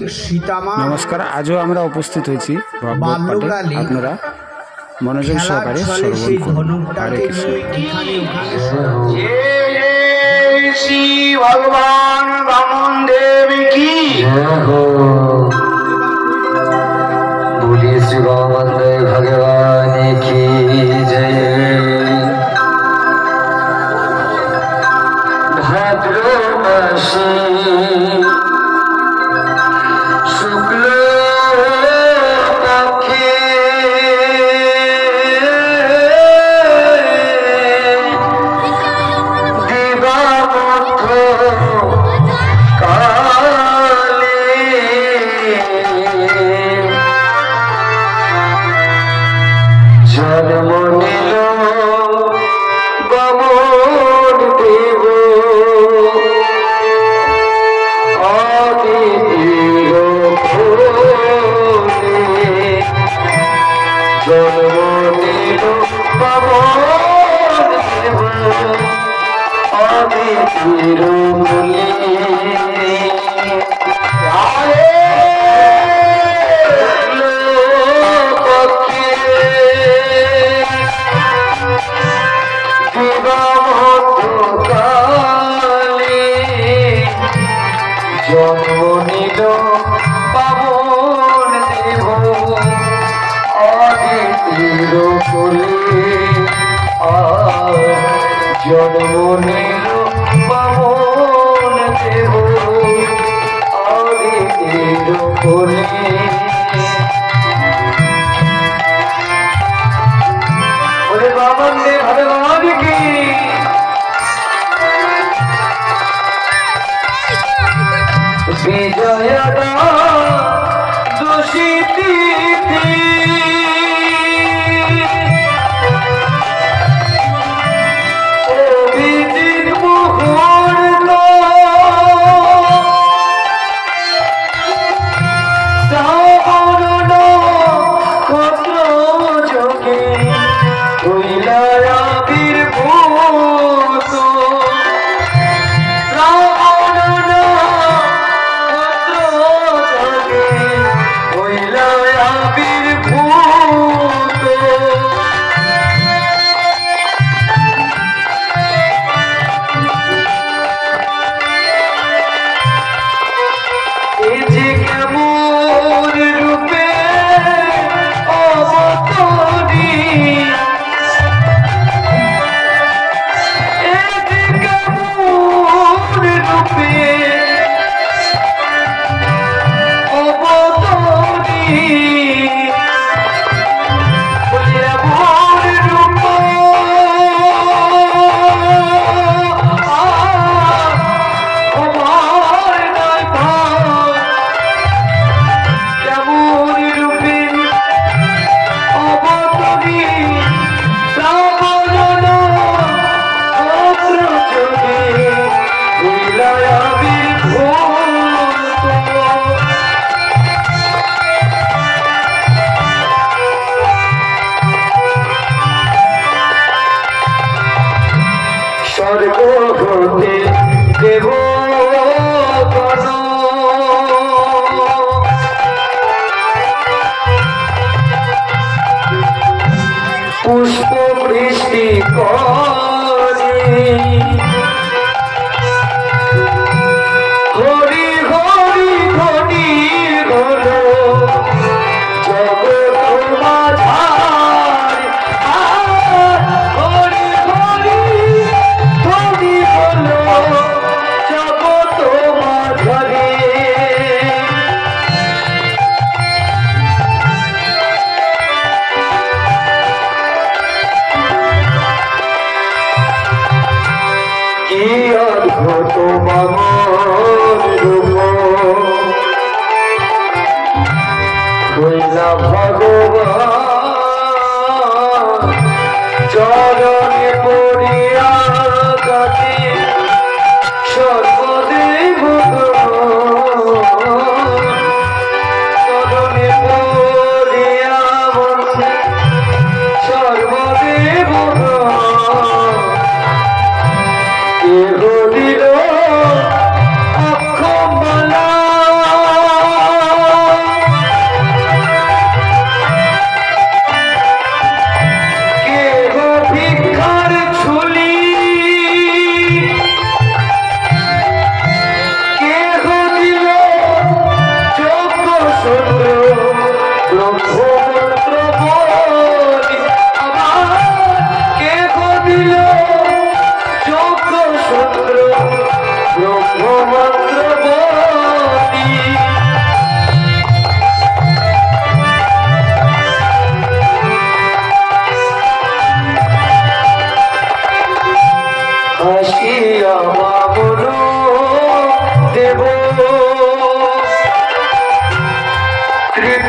নমস্কার, আজও আমরা উপস্থিত হয়েছি ভাগবত পাঠে। আপনারা মনোযোগ সহকারে শ্রবণ করুন। হরে কৃষ্ণ। শ্রী ভগবান বামন দেব কি बोलिए, श्री वामन देव भगवान की जय। भाद्र मासी शुक्ल पक्षे दिवामुख जन्म निल बामन देव आदितिर भोले। जन्म निल बामन देव आदितिर भोले। जन्म निल बामन देव आदितिर भोले। जन्म निल बामन देव आदितिर भोले। बोले बामन देव भगवान की। विजयदा दूषिती थी अभिजित मुहूर्त सावरण क्षत्र जोगे हইলা আবির্ভূত। स्वर्ग होते देव पुष्प वृष्टि हरि हरि ध्वनि घन जगत माझारि हरि हरि ध्वनि घन जगत माझारि। অদ্ভুত বামন রূপ হইলা ভগবান চরণে পড়িয়া কাটি সর্বদেব চরণে পড়িয়া বলছে সর্বদেব কে হলিল অক্ষমালা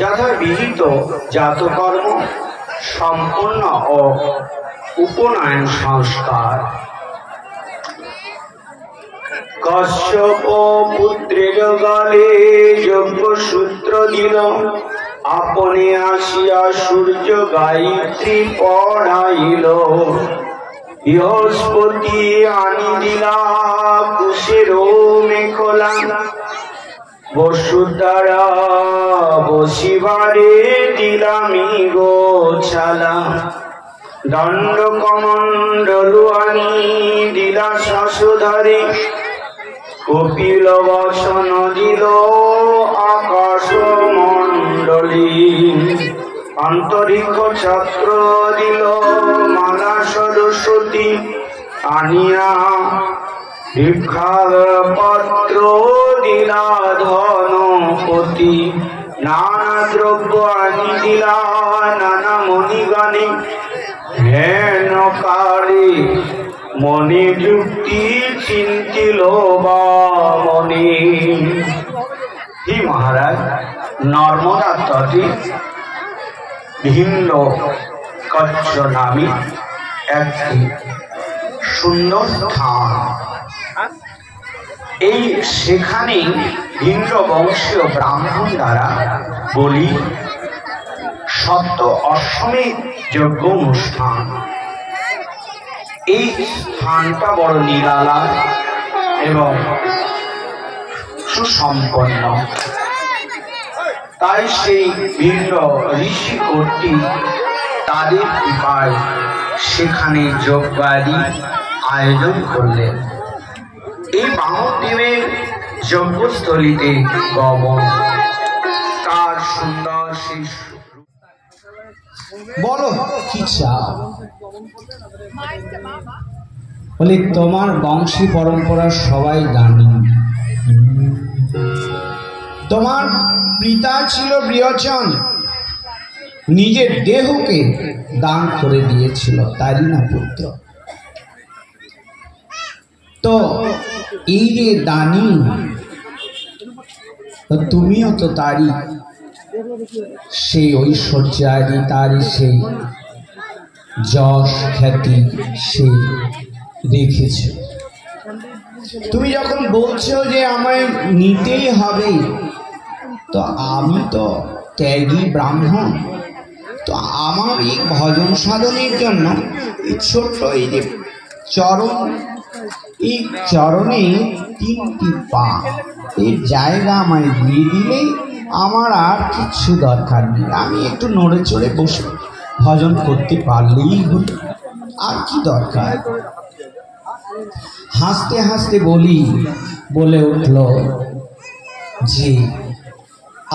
যথাবিহিত জাতকর্ম সম্পন্ন ও উপনয়ন সংস্কার। কশ্যপ পুত্রের গলে যজ্ঞসূত্র দিল, আপনে আসিয়া সূর্য গায়ত্রী পড়াইল। বৃহস্পতি আনি দিলা কুশের মেখলা, বসুধারা বসিবারে দিলামি গোছালা। দণ্ড কমণ্ডলু আনি দিলা শশধরে, কপিল বসন দিল আকাশ মণ্ডলী। অন্তরিক্ষ ছত্র দিল মালা সরস্বতী, আনিয়া ভিক্ষার পত্র দিলা ধনপতি। নানা দ্রব্য আনি দিলা নানা মণিগণে, হেনকারে মনে যুক্তি চিন্তিল বামনে। হে মহারাজ, নর্মদা তটে ভিন্ন কচ্ছ নামে একটি সুন্দর স্থান। এই সেখানে ভিন্ন বংশীয় ব্রাহ্মণ দ্বারা বলি সত্য অশ্বমেধ যজ্ঞ অনুষ্ঠান। এই স্থানটা বড় নিরালা এবং সুসম্পন্ন, তাই সেই ভিন্ন ঋষি কর্তৃক তাদের কৃপায় সেখানে যজ্ঞাদি আয়োজন করলেন। এই বামদেবের যজ্ঞস্থলীতে গমন তার সুন্দর সেই বলো কি চাও? বলে তোমার বংশী পরম্পরা সবাই জানি। তোমার পিতা ছিল বৃহচন, নিজের দেহকে দান করে দিয়েছিল, তারই না পুত্র। তো এই যে দানি, তুমিও তো তারই সেই ঐশ্বর্যাদি, তারই সেই যশ খ্যাতি সে রেখেছ। তুমি যখন বলছো যে আমায় নিতেই হবে, তো আমি তো ত্যাগী ব্রাহ্মণ, তো আমার এই ভজন সাধনের জন্য এই ছোট্ট এই যে চরণ এই চরণে 3টি পা, এর জায়গা আমায় দিয়ে দিলেই আমার আর কিছু দরকার নেই। আমি একটু নড়ে চড়ে বসে ভজন করতে পারলেই হলো, আর কি দরকার। হাসতে হাসতে বলে উঠল যে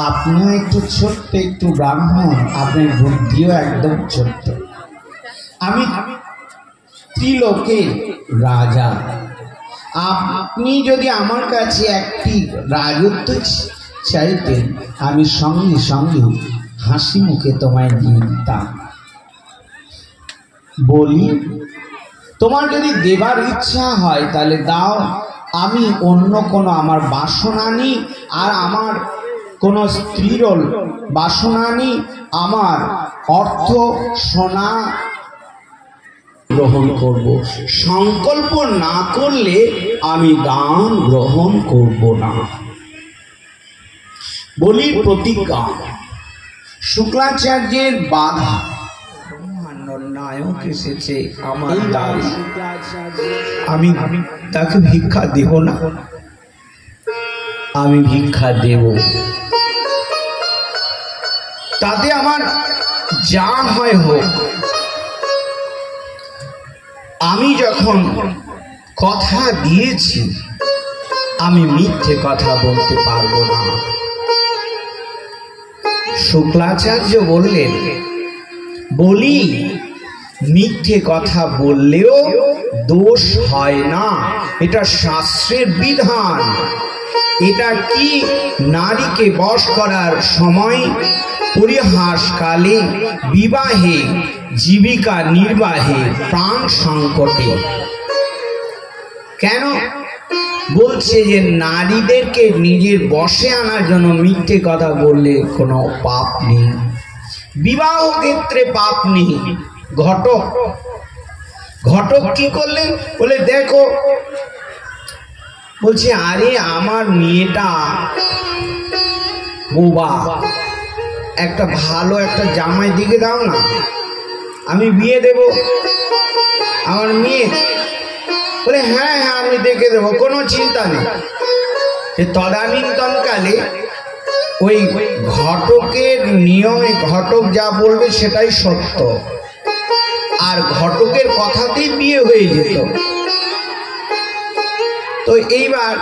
আপনিও একটু ছোট্ট, একটু ব্রাহ্মণ, আপনার বুদ্ধিও একদম ছোট্ট। আমি ত্রিলোকের রাজা, আপনি যদি আমার কাছে একটি রাজত্ব চাইতেন আমি সঙ্গে সঙ্গে হাসি মুখে তোমায় দিয়ে দিতাম। বলি তোমার যদি দেবার ইচ্ছা হয় তাহলে দাও, আমি অন্য কোনো আমার বাসনা নি, আর আমার কোনো স্ত্রীর বাসনা নি, আমার অর্থ সোনা গ্রহণ করব। সংকল্প না করলে আমি দান গ্রহণ করব না। বলির প্রতিজ্ঞা। শুক্রাচার্যের বাধা, নায়ক এসেছে আমার দাবি, আমি তাকে ভিক্ষা দেব না, আমি ভিক্ষা দেব, তাতে আমার যা হয় হোক। আমি যখন কথা দিয়েছি আমি মিথ্যে কথা বলতে পারবো না। শুক্রাচার্য বললেন, বলি মিথ্যে কথা বললেও দোষ হয় না, এটা শাস্ত্রের বিধান। এটা কি নারীকে বশ করার সময়, পরিহাসকালে, বিবাহে, জীবিকা নির্বাহে, প্রাণ সংকটে। কেন বলছে যে নারীদেরকে নিজের বশে আনার জন্য মিথ্যে কথা বললে কোনো পাপ নেই, বিবাহ ক্ষেত্রে পাপ নেই। ঘটক কি করলেন বলে, দেখো বলছে আরে আমার মেয়েটা বোবা, একটা ভালো একটা জামাই দিকে দাও না, আমি বিয়ে দেব আমার মেয়ে। বলে হ্যাঁ হ্যাঁ আমি দেখে দেবো, কোনো চিন্তা নেই। তদানীন্তনকালে ওই ঘটকের নিয়মে ঘটক যা বলবে সেটাই সত্য, আর ঘটকের কথাতেই বিয়ে হয়ে যেত। তো এইবার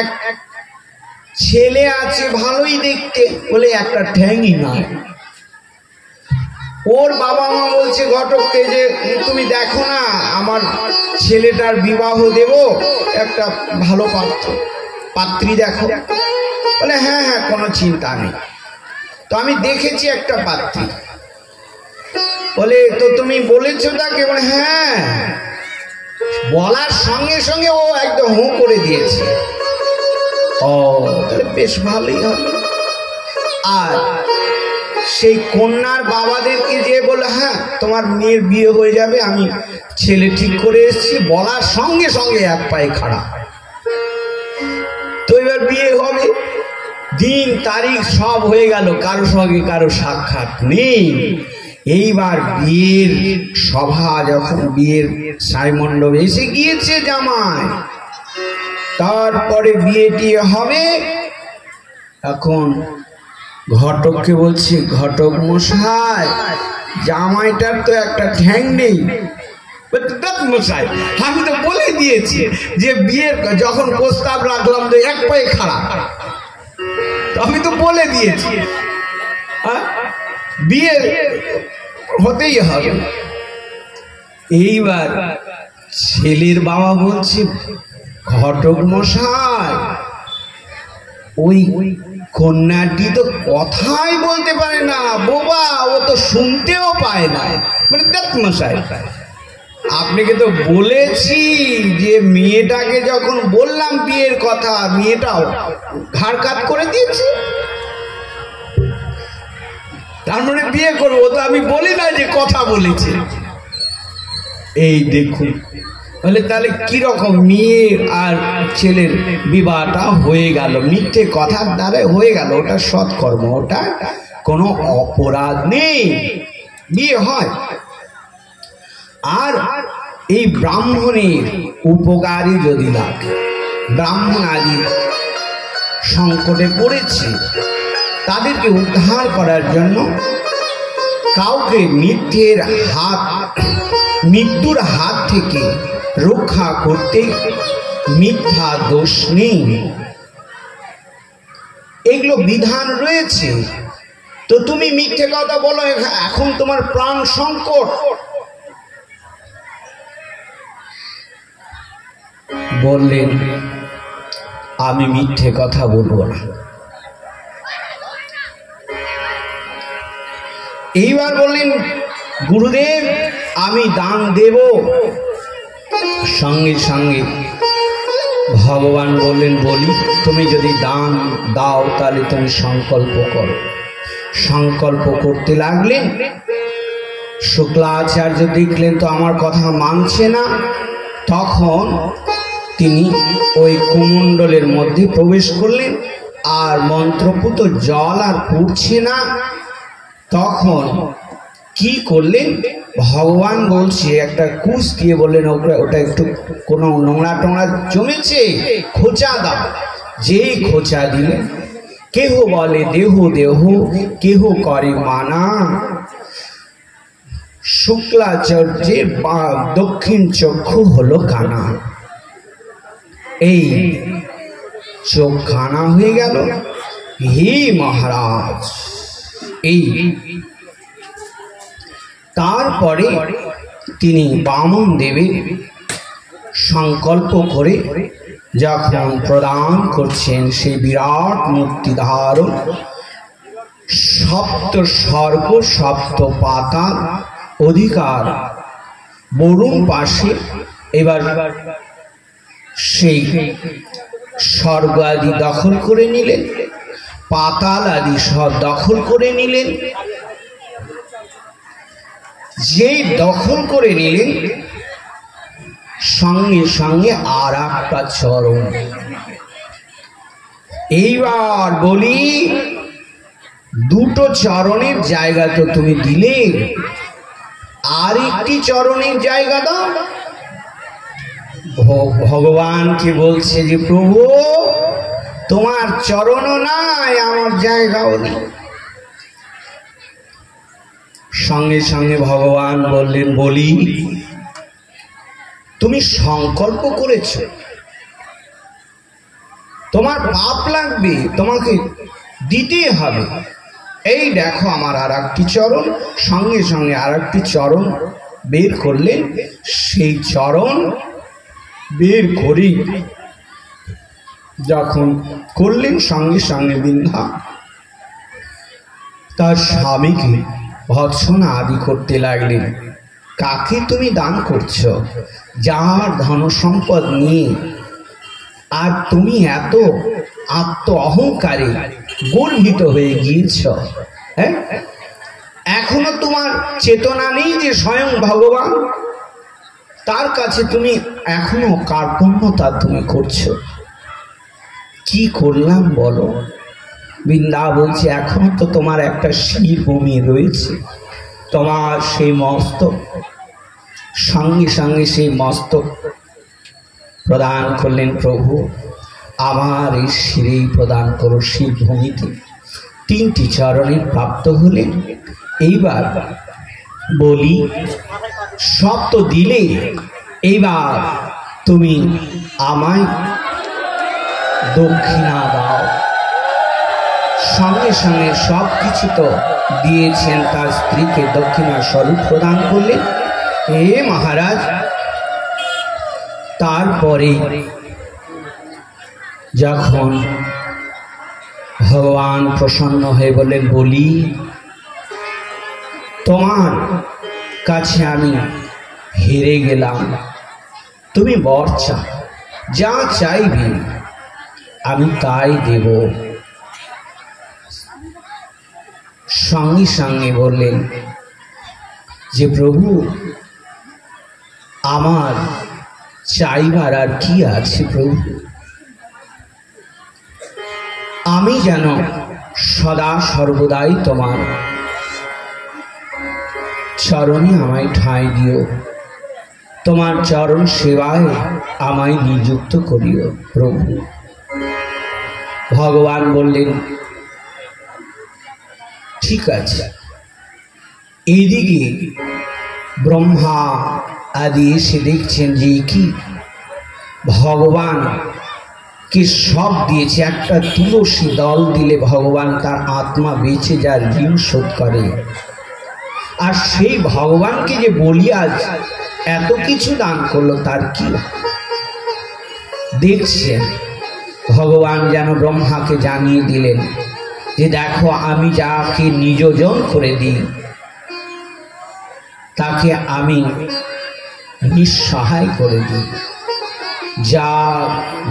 এক ছেলে আছে ভালোই দেখতে, বলে একটা ঠ্যাংই নাই। ওর বাবা মা বলছে ঘটককে যে তুমি দেখো না আমার ছেলেটার বিবাহ দেব, একটা ভালো পাত্রী দেখো। বলে হ্যাঁ হ্যাঁ কোনো চিন্তা নেই। তো আমি দেখেছি একটা পাত্রী। বলে তো তুমি বলেছো তাকে? বলে হ্যাঁ। বলার সঙ্গে সঙ্গে ও একদম হু করে দিয়েছে। ও তাহলে বেশ ভালোই হবে। আর সেই কন্যার বাবাদেরকে যে বলে হ্যাঁ তোমার মেয়ের বিয়ে হয়ে যাবে, আমি ছেলে ঠিক করে এসেছি, বলার সঙ্গে সঙ্গে এক পায়ে খাড়া। তো এবার বিয়ে হবে, দিন তারিখ সব হয়ে গেল, কারো সঙ্গে কারো সাক্ষাৎ নেই। এইবার বিয়ের সভা, যখন বিয়ের সাইমণ্ডপে এসে গিয়েছে জামাই, তারপরে বিয়েটি হবে। এখন ঘটককে বলছে, ঘটক মশাই জামাইটার তো একটা ঠ্যাং নেই। মশাই আমি তো বলে দিয়েছি যে বিয়ের যখন প্রস্তাব রাখলাম তো এক পায়ে খাড়া, আমি তো বলে দিয়েছি বিয়ে হতেই হবে। এইবার ছেলের বাবা বলছে, ঘটক মশাই ওই কন্যাটি তো কথাই বলতে পারে না, বোবা, ও তো শুনতেও পায় না। মানে দেখ মশাই আপনাকে তো বলেছি যে মেয়েটাকে যখন বললাম বিয়ের কথা, মেয়েটাও ঘাড় কাত করে দিয়েছে, তার মানে বিয়ে করবো। তো আমি বলি না যে কথা বলেছে। এই দেখুন, তাহলে কিরকম মেয়ে আর ছেলের বিবাহটা হয়ে গেল, মিথ্যে কথার দ্বারা হয়ে গেল। ওটা সৎকর্ম, ওটা কোনো অপরাধ নেই, বিয়ে হয়। আর এই ব্রাহ্মণের উপকারী যদি লাগে, ব্রাহ্মণ আদি সংকটে পড়েছে, তাদেরকে উদ্ধার করার জন্য কাউকে মৃত্যুর হাত থেকে রক্ষা করতে মিথ্যা দোষ নেই, এগুলো বিধান রয়েছে। তো তুমি মিথ্যে কথা বলো, এখন তোমার প্রাণ সংকট। বললেন আমি মিথ্যে কথা বলবো না। এইবার বললেন গুরুদেব আমি দান দেব। সঙ্গে সঙ্গে ভগবান বললেন বলি তুমি যদি দান দাও তাহলে তুমি সংকল্প করো। সংকল্প করতে লাগলেন। শুক্লাচার্য দেখলেন তো আমার কথা মানছে না, তখন তিনি ওই কুমণ্ডলের মধ্যে প্রবেশ করলেন, আর মন্ত্রপুত জল আর পড়ছে না। তখন কি করলেন, ভগবান বলছে একটা কুশ দিয়ে বললেন ওটা একটু কোনো নোংরা টোংরা জমেছে, খোঁচা দাও। যেই খোঁচা দিলেন, কেহ বলে দেহ দেহ, কেহ করে মানা। শুক্লাচার্যের দক্ষিণ চক্ষু হলো কানা। এই চোখ কানা হয়ে গেল। হে মহারাজ, এই তারপরে তিনি বামন দেবে সংকল্প করে যখন প্রদান করছেন সেই বিরাট মূর্তি ধারণ, সপ্ত স্বর্গ সপ্ত পাতাল অধিকার বরুণ পাশে। এবার সেই স্বর্গ আদি দখল করে নিলেন, পাতাল আদি সব দখল করে নিলেন। যেই দখল করে নিলেন, সঙ্গে সঙ্গে আর একটা চরণ। এইবার বলি দুটো চরণের জায়গা তো তুমি দিলে, আর একটি চরণের জায়গা দাও। ভগবানকে বলছে যে প্রভু তোমার চরণও নাই, আমার জায়গাও নেই। সঙ্গে সঙ্গে ভগবান বললেন বলি তুমি সংকল্প করেছ, তোমার পাপ লাগবে, তোমাকে দিতে হবে। এই দেখো আমার আর একটি চরণ। সঙ্গে সঙ্গে আর একটি চরণ বের করলেন। সেই চরণ বের করি যখন করলেন, সঙ্গে সঙ্গে বিন্ধা তার স্বামীকে ভৎসনা আদি করতে লাগলেন। কাকে তুমি দান করছো? যার ধন সম্পদ নিয়ে আর তুমি এত আত্ম অহংকারে গর্বিত হয়ে গিয়েছ। হ্যাঁ, এখনো তোমার চেতনা নেই যে স্বয়ং ভগবান, তার কাছে তুমি এখনো কার্পণ্যতা তুমি করছো। কি করলাম বলো? বৃন্দা বলছে এখনো তো তোমার একটা শির ভূমি রয়েছে, তোমার সেই মস্তক। সঙ্গে সঙ্গে সেই মস্তক প্রদান করলেন প্রভু, আমার এই শিরেই প্রদান করো শির ভূমিতে। তিনটি চরণে প্রাপ্ত হলেন। এইবার বলি সব তো দিলে, এইবার তুমি আমায় দক্ষিণা দাও। সঙ্গে সঙ্গে সব কিছু তো দিয়েছেন, তার স্ত্রীকে দক্ষিণা স্বরূপ প্রদান করলেন। হে মহারাজ, তারপরে যখন ভগবান প্রসন্ন হয়ে বললেন বলি তোমার কাছে আমি হেরে গেলাম, তুমি বর চাও, যা চাইবে আমি তাই দেব। সঙ্গে সঙ্গে বললেন যে প্রভু আমার চাইবার আর কি আছে প্রভু, আমি যেন সদা সর্বদাই তোমার চরণে আমায় ঠাঁই দিও। তোমার চরণ সেবায় আমায় নিযুক্ত করিও প্রভু। ভগবান বললেন ঠিক আছে। এইদিকে ব্রহ্মা আদি এসে দেখছেন যে কি ভগবান কে সব দিয়েছে, একটা তুলসী দল দিলে ভগবান তার আত্মা বেঁচে যার ঋণ শোধ করে। আর সেই ভগবানকে যে বলি আজ এত কিছু দান করলো তার কি দেখছেন। ভগবান যেন ব্রহ্মাকে জানিয়ে দিলেন যে দেখো আমি যাকে নিজজন করে দিই তাকে আমি নিঃসহায় করে দিই, যা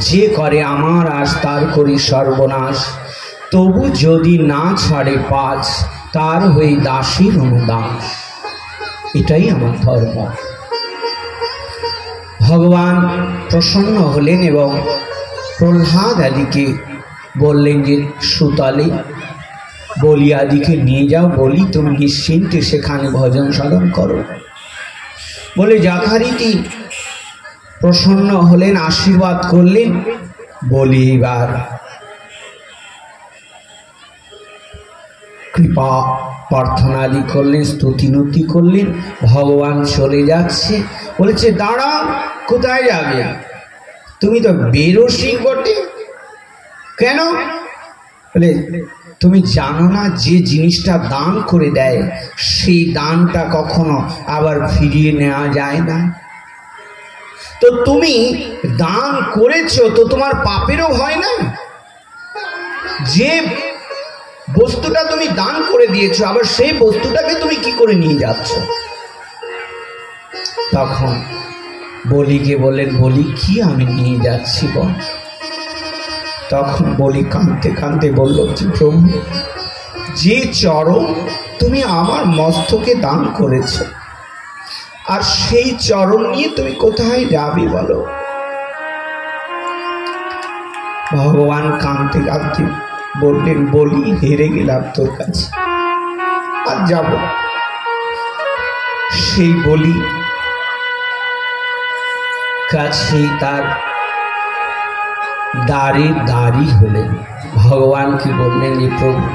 যে করে আমার আজ তার করি সর্বনাশ, তবু যদি না ছাড়ে পাঁচ তার হয়ে দাসীর অনুদাস। এটাই আমার ধর্ম। ভগবান প্রসন্ন হলেন এবং প্রহ্লাদ আদিকে বললেন যে সুতলে বলি আদিকে নিয়ে যাও, বলি তুমি নিশ্চিন্তে সেখানে ভজন সাধন করো। বলে যথারীতি প্রসন্ন হলেন, আশীর্বাদ করলেন। বলি এবার কৃপা প্রার্থনাদি করলেন, স্তুতিনুতি করলেন। ভগবান চলে যাচ্ছে, বলেছে দাঁড়াও, কোথায় যাবে? তুমি তো বেরোসি বটে, কেন? বলে তুমি জানো না যে জিনিসটা দান করে দেয় সেই দানটা কখনো আবার ফিরিয়ে নেওয়া যায় না। তো তুমি দান করেছো তো তোমার পাপেরও ভয় নাই? যে বস্তুটা তুমি দান করে দিয়েছো আবার সেই বস্তুটাকে তুমি কি করে নিয়ে যাচ্ছ? তখন বলিকে বললেন, বলি কি আমি নিয়ে যাচ্ছি বল। তখন বলি কাঁদতে কাঁদতে বলল, প্রভু যে চরণ তুমি আমার মস্তকে দান করেছ আর সেই চরণ নিয়ে তুমি কোথায় যাবে বলো? ভগবান কাঁদতে কাঁদতে বললেন, বলি হেরে গেলাম তোর কাছে, আর যাব। সেই বলি কাছেই তার দাঁড়ি হলেন। ভগবান কি বললেন, যে প্রভু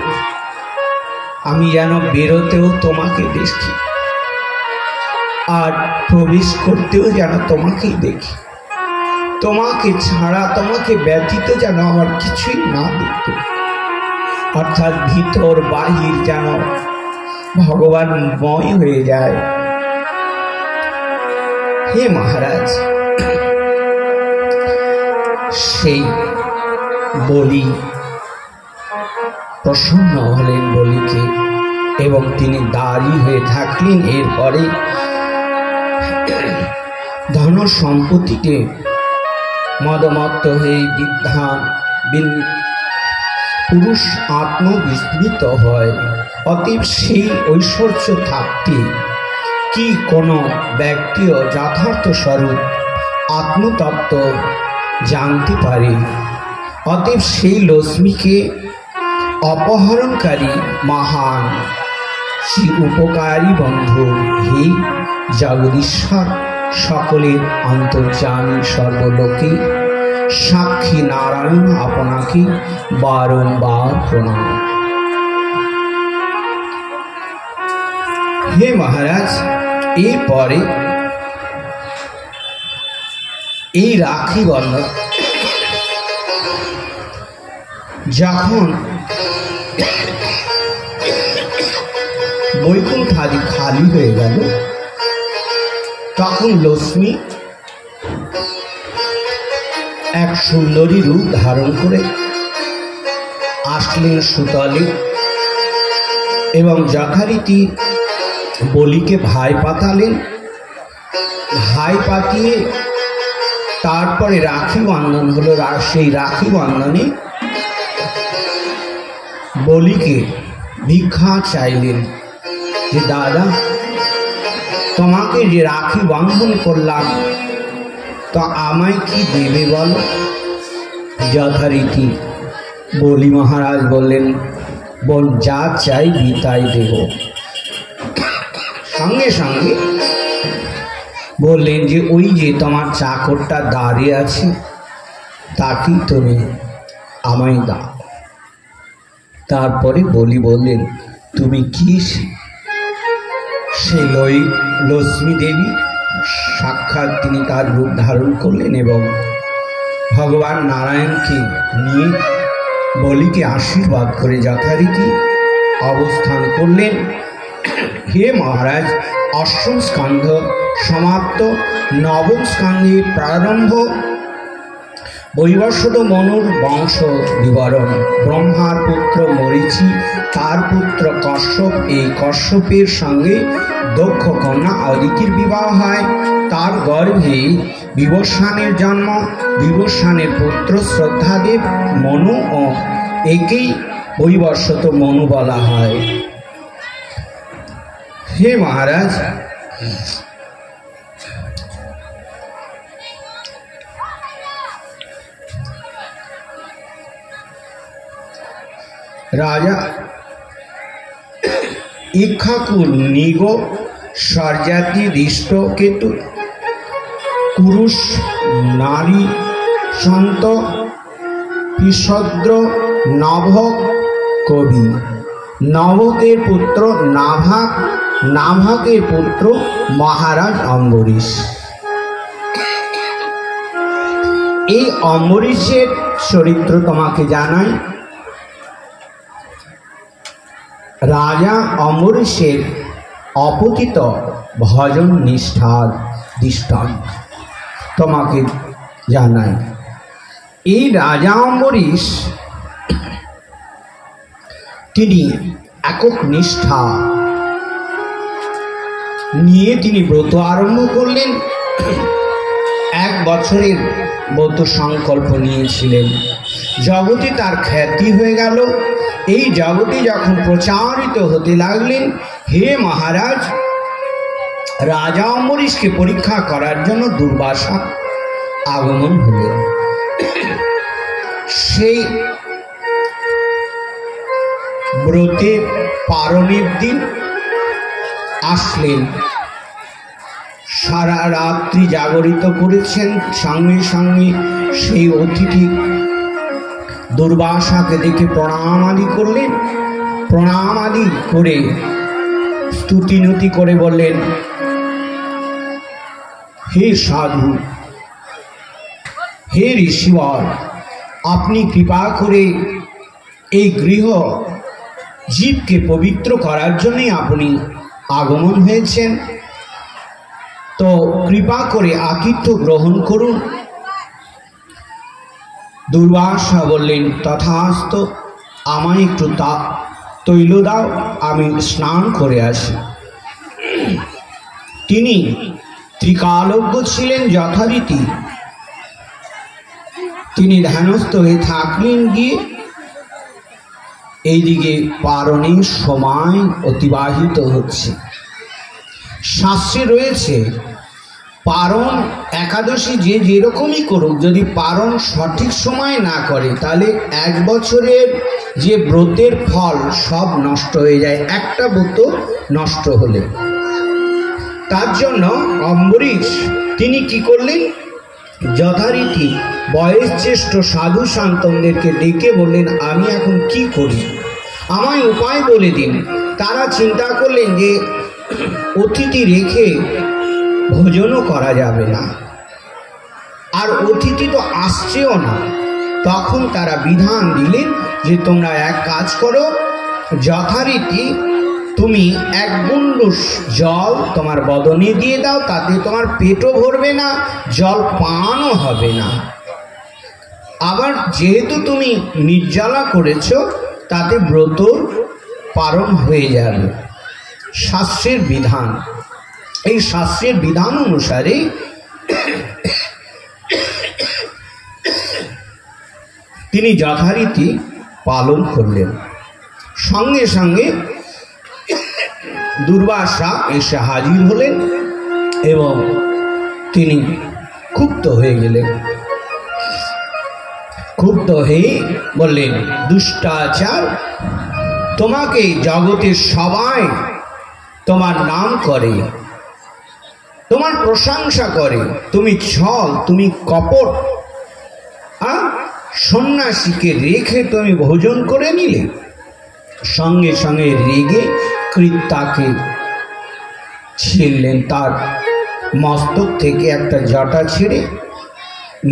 আমি যেন বেরোতেও তোমাকে দেখি আর প্রবেশ করতেও যেন তোমাকেই দেখি, তোমাকে ছাড়া তোমাকে ব্যতীত যেন আমার কিছুই না দেখতে, অর্থাৎ ভিতর বাহির যেন ভগবানময় হয়ে যায়। হে মহারাজ, সেই বলি প্রসন্ন হলেন বলিকে এবং তিনি দাঁড়ি হয়ে থাকলেন। এরপরে ধন সম্পত্তিতে মদমত্ত হয়ে পুরুষ আত্মবিস্মৃত হয়। অতএব সেই ঐশ্বর্য থাকতে কি কোনো ব্যক্তিও যথার্থ স্বরূপ আত্মতত্ত্ব জানতে পারে? অতএব সেই লক্ষ্মীকে অপহরণকারী মহান শ্রী উপকারী বন্ধু হে জগদীশ্বর, সকলের অন্তর্যামী সর্বলোকে সাক্ষী নারায়ণ আপনাকে বারংবার প্রণাম। হে মহারাজ, এরপরে এই রাখি বন্ধন যখন বৈকুণ্ঠ আদি খালি হয়ে গেল, তখন লক্ষ্মী এক সুন্দরী রূপ ধারণ করে আসলেন সুতলে এবং যথারীতি বলিকে ভাই পাতালেন। ভাই পাতিয়ে তারপরে রাখি বন্ধন হলো। সেই রাখি বন্ধনে বলিকে ভিক্ষা চাইলেন যে দাদা তোমাকে যে রাখি বন্ধন করলাম তো আমায় কি দেবে বলো? যথারীতি বলি মহারাজ বললেন, বল যা চাইবি তাই দেব। সঙ্গে সঙ্গে বললেন যে ওই যে তোমার চাকরটা দাঁড়িয়ে আছে তাকেই তুমি আমায় দাও। তারপরে বললেন তুমি কি? সেই লক্ষ্মী দেবী সাক্ষাৎ তিনি তার রূপ ধারণ করলেন এবং ভগবান নারায়ণকে নিয়ে বলিকে আশীর্বাদ করে যথারীতি অবস্থান করলেন। হে মহারাজ, অষ্টম স্কন্ধ সমাপ্ত, নবম স্কন্ধের প্রারম্ভ। বৈবস্বত মনুর বংশ বিবরণ। ব্রহ্মার পুত্র মরীচি, তার পুত্র কশ্যপ। এই কশ্যপের সঙ্গে দক্ষ কন্যা অদিতির বিবাহ হয়। তার গর্ভে বিবস্বানের জন্ম। বিবস্বানের পুত্র শ্রদ্ধাদেব মনু ও একেই বৈবস্বত মনু বলা হয়। হে মহারাজ, রাজা ইক্ষ্বাকু নিগ স্বরজাতি দৃষ্ট কেতু কুরুষ নারী সন্ত পিষদ্র নভক কবি। নভকের পুত্র নাভাক, নাভাকের পুত্র মহারাজ অম্বরীশ। এই অম্বরীশের চরিত্র তোমাকে জানাই। রাজা অম্বরীশের অপতিত ভজন নিষ্ঠার দৃষ্টান্ত তোমাকে জানাই। এই রাজা অম্বরীশ তিনি একক নিষ্ঠা নিয়ে তিনি ব্রত আরম্ভ করলেন। 1 বছরের ব্রত সংকল্প নিয়েছিলেন। জগতে তার খ্যাতি হয়ে গেল। এই জগতে যখন প্রচারিত হতে লাগলেন, হে মহারাজ, রাজা অম্বরীশকে পরীক্ষা করার জন্য দুর্বাসা আগমন হলেন। সেই ব্রতের পারণের দিন আসলেন। সারা রাত্রি জাগরিত করেছেন। সঙ্গে সঙ্গে সেই অতিথি দুর্বাসাকে দেখে প্রণাম আদি করলেন। প্রণাম আদি করে স্তুতিনুতি করে বললেন, হে সাধু, হে ঋষিবর, আপনি কৃপা করে এই গৃহ জীবকে পবিত্র করার জন্যই আপনি আগমন হয়েছেন, তো কৃপা করে আতিথ্য গ্রহণ করুন। দুর্বাসা বললেন, তথাস্ত, আমায় একটু তৈল দাও, আমি স্নান করে আসি। তিনি ত্রিকালজ্ঞ ছিলেন যথারীতি। তিনি ধ্যানস্থ হয়ে থাকলেন। গিয়ে এইদিকে পারণের সময় অতিবাহিত হচ্ছে। শাস্ত্রে রয়েছে পারণ একাদশী যে যেরকমই করুক, যদি পারণ সঠিক সময় না করে তাহলে 1 বছরের যে ব্রতের ফল সব নষ্ট হয়ে যায়, একটা ব্রত নষ্ট হলে। তার জন্য অম্বরীশ তিনি কি করলেন, যথারীতি বয়োজ্যেষ্ঠ সাধু সন্তদেরকে ডেকে বললেন, আমি এখন কি করি, আমায় উপায় বলে দিন। তারা চিন্তা করলেন যে অতিথি রেখে ভোজনও করা যাবে না, আর অতিথি তো আসছেও না। তখন তারা বিধান দিলেন যে তোমরা এক কাজ করো, যথারীতি তুমি 1 গুণ্ডুস জল তোমার বদনে দিয়ে দাও, তাতে তোমার পেটও ভরবে না, জল পানও হবে না। আবার যেহেতু তুমি নির্জলা করেছো, তাতে ব্রত পালন হয়ে যাবে। শাস্ত্রের বিধান, এই শাস্ত্রের বিধান অনুসারে তিনি যথারীতি পালন করলেন। সঙ্গে সঙ্গে দুর্বাসা এসে হাজির হলেন এবং তিনি ক্ষুব্ধ হয়ে গেলেন। ক্ষুব্ধ হয়ে বললেন, দুষ্টাচার, তোমাকে জগতের সবাই তোমার নাম করে, তোমার প্রশংসা করে, তুমি ছল, তুমি কপট, সন্ন্যাসীকে রেখে তুমি ভোজন করে নিলে। সঙ্গে সঙ্গে রেগে কৃত্তাকে ছিঁড়লেন, তার মস্তক থেকে একটা জটা ছেড়ে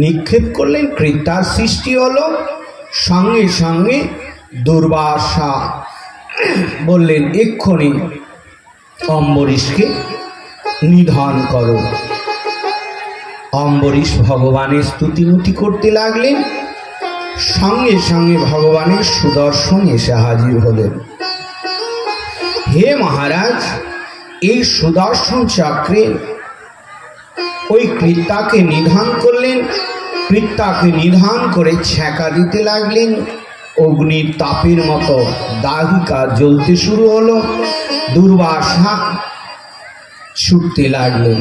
নিক্ষেপ করলেন। কৃত্তার সৃষ্টি হলো। সঙ্গে সঙ্গে দুর্বাসা বললেন, এক্ষুনি অম্বরীশকে নিধন করো। অম্বরীশ ভগবানের স্তুতিমুতি করতে লাগলেন। সঙ্গে সঙ্গে ভগবানের সুদর্শন এসে হাজির হলেন। হে মহারাজ, এই সুদর্শন চক্রে ওই কৃত্তাকে নিধন করলেন। কৃত্তাকে নিধন করে ছ্যাঁকা দিতে লাগলেন। অগ্নির তাপের মতো দাহিকা জ্বলতে শুরু হলো। দুর্বাসা ছুটতে লাগলেন।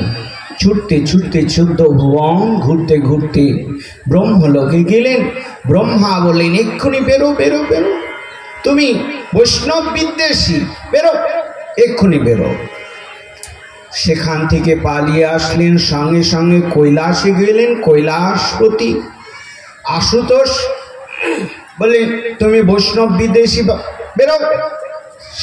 ছুটতে ছুটতে 14 ভুবন ঘুরতে ঘুরতে ব্রহ্মলোকে গেলেন। ব্রহ্মা বললেন, এক্ষুনি বেরো বেরো বেরো, তুমি বৈষ্ণব বিদ্বেষী, বেরো, এক্ষুনি বেরো। সেখান থেকে পালিয়ে আসলেন। সঙ্গে সঙ্গে কৈলাসে গেলেন। কৈলাসপতি আশুতোষ বলে, তুমি বৈষ্ণব বিদ্বেষী, বেরো।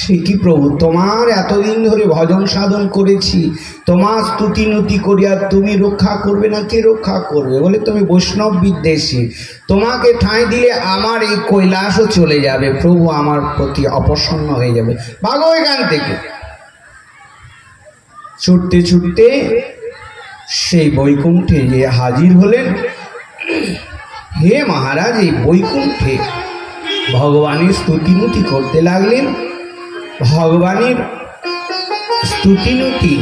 সে কি প্রভু, তোমার এতদিন ধরে ভজন সাধন করেছি, তোমার স্তুতিনুতি করি, আর তুমি রক্ষা করবে না? কে রক্ষা করবে? বলে, তুমি বৈষ্ণব বিদ্বেষী, তোমাকে ঠাঁই দিলে আমার এই কৈলাসও চলে যাবে, প্রভু আমার প্রতি অপ্রসন্ন হয়ে যাবে, ভাগো এখান থেকে। ছুটতে ছুটতে সেই বৈকুণ্ঠে যে হাজির হলেন। হে মহারাজ, এই বৈকুণ্ঠে ভগবানের স্তুতিনুতি করতে লাগলেন। ভগবানের স্তুতিনুতি